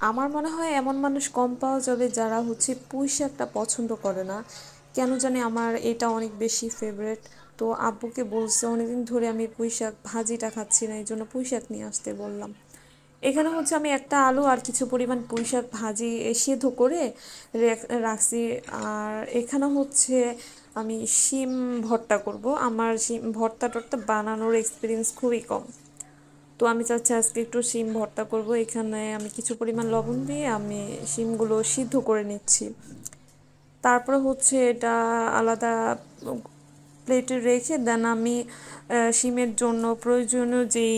আমার মনে হয় এমন মানুষ কম পাওয়া যাবে যারা হচ্ছে পুঁই শাকটা পছন্দ করে না। কেন জানি আমার এটা অনেক বেশি ফেভারেট। তো আব্বুকে বলছে অনেকদিন ধরে আমি পুঁই শাক ভাজিটা খাচ্ছি না, এই জন্য পুঁই শাক নিয়ে আসতে বললাম। এখানে হচ্ছে আমি একটা আলু আর কিছু পরিমাণ পুঁই শাক ভাজি সিদ্ধ করে রাখছি। আর এখানে হচ্ছে আমি শিম ভর্তা করব। আমার শিম ভর্তা টর্তা বানানোর এক্সপিরিয়েন্স খুবই কম। তো আমি চাচ্ছি আজকে একটু শিম ভর্তা করব। এখানে আমি কিছু পরিমাণ লবণ দিয়ে আমি শিমগুলো সিদ্ধ করে নিচ্ছি। তারপরে হচ্ছে এটা আলাদা প্লেটে রেখে দেন আমি শিমের জন্য প্রয়োজনীয় যেই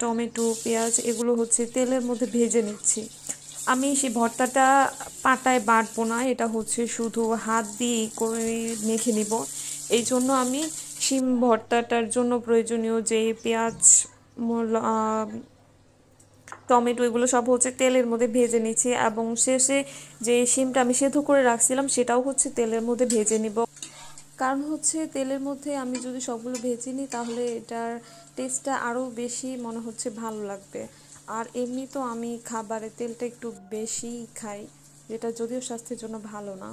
টমেটো পেঁয়াজ এগুলো হচ্ছে তেলের মধ্যে ভেজে নিচ্ছি। আমি সেই ভর্তাটা পাটায় বাটবো না, এটা হচ্ছে শুধু হাত দিয়ে করে মেখে নিব। এই জন্য আমি শিম ভর্তাটার জন্য প্রয়োজনীয় যে পেঁয়াজ টমেটো এগুলো সব হচ্ছে তেলের মধ্যে ভেজে নিচ্ছি, এবং শেষে যে শিমটা আমি সেদ্ধ করে রাখছিলাম সেটাও হচ্ছে তেলের মধ্যে ভেজে নিব। কারণ হচ্ছে তেলের মধ্যে আমি যদি সবগুলো ভেজে নিই তাহলে এটার টেস্টটা আরও বেশি মনে হচ্ছে ভালো লাগবে। আর এমনি তো আমি খাবারে তেলটা একটু বেশি খাই, যেটা যদিও স্বাস্থ্যের জন্য ভালো না।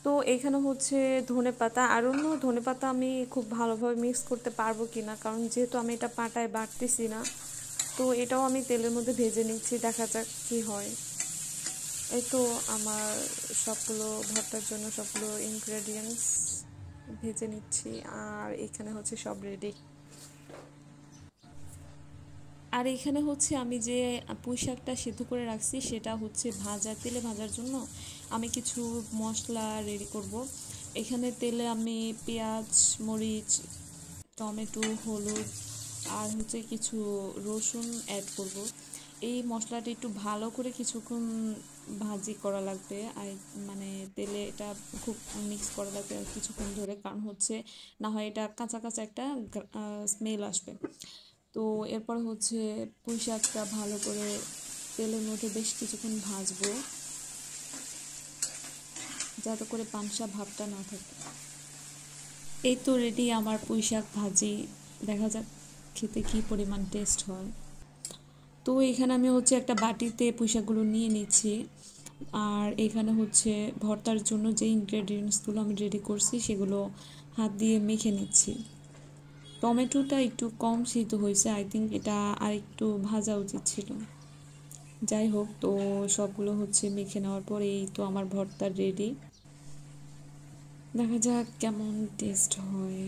তো এখানে হচ্ছে ধনেপাতা আর অন্য ধনেপাতা আমি খুব ভালোভাবে মিক্স করতে পারবো কি না, কারণ যেহেতু আমি এটা পাটায় বাটতেছি না। তো এটাও আমি তেলের মধ্যে ভেজে নিচ্ছি, দেখা যাক কি হয়। এই তো আমার সবগুলো ভর্তার জন্য সবগুলো ইনগ্রেডিয়েন্টস ভেজে নিচ্ছি। আর এখানে হচ্ছে সব রেডি। আর এখানে হচ্ছে আমি যে পুঁই শাকটা সিদ্ধ করে রাখছি সেটা হচ্ছে তেলে ভাজার জন্য আমি কিছু মশলা রেডি করব। এখানে তেলে আমি পেঁয়াজ, মরিচ, টমেটো, হলুদ আর হচ্ছে কিছু রসুন অ্যাড করব। এই মশলাটা একটু ভালো করে কিছুক্ষণ ভাজি করা লাগবে, আর মানে তেলে এটা খুব মিক্স করা লাগবে আর কিছুক্ষণ ধরে, কারণ হচ্ছে না হয় এটা কাঁচা কাঁচা একটা স্মেল আসবে। তো এরপর হচ্ছে পুঁই শাকটা ভালো করে তেলের মধ্যে বেশ কিছুক্ষণ ভাজবো, যাতে করে পাংশা ভাবটা না থাকে। এই তো রেডি আমার পুঁই শাক ভাজি, দেখা যাক খেতে কি পরিমাণ টেস্ট হয়। তো এখানে আমি হচ্ছে একটা বাটিতে পুঁই শাকগুলো নিয়ে নিচ্ছি। আর এখানে হচ্ছে ভর্তার জন্য যে ইনগ্রেডিয়েন্টসগুলো আমি রেডি করছি সেগুলো হাত দিয়ে মেখে নিচ্ছি। টমেটোটা একটু কম সিদ্ধ হয়েছে, আই থিঙ্ক এটা আর একটু ভাজা উচিত ছিল। যাই হোক, তো সবগুলো হচ্ছে মেখে নেওয়ার পরে এই তো আমার ভর্তা রেডি। দেখা যাক কেমন টেস্ট হয়।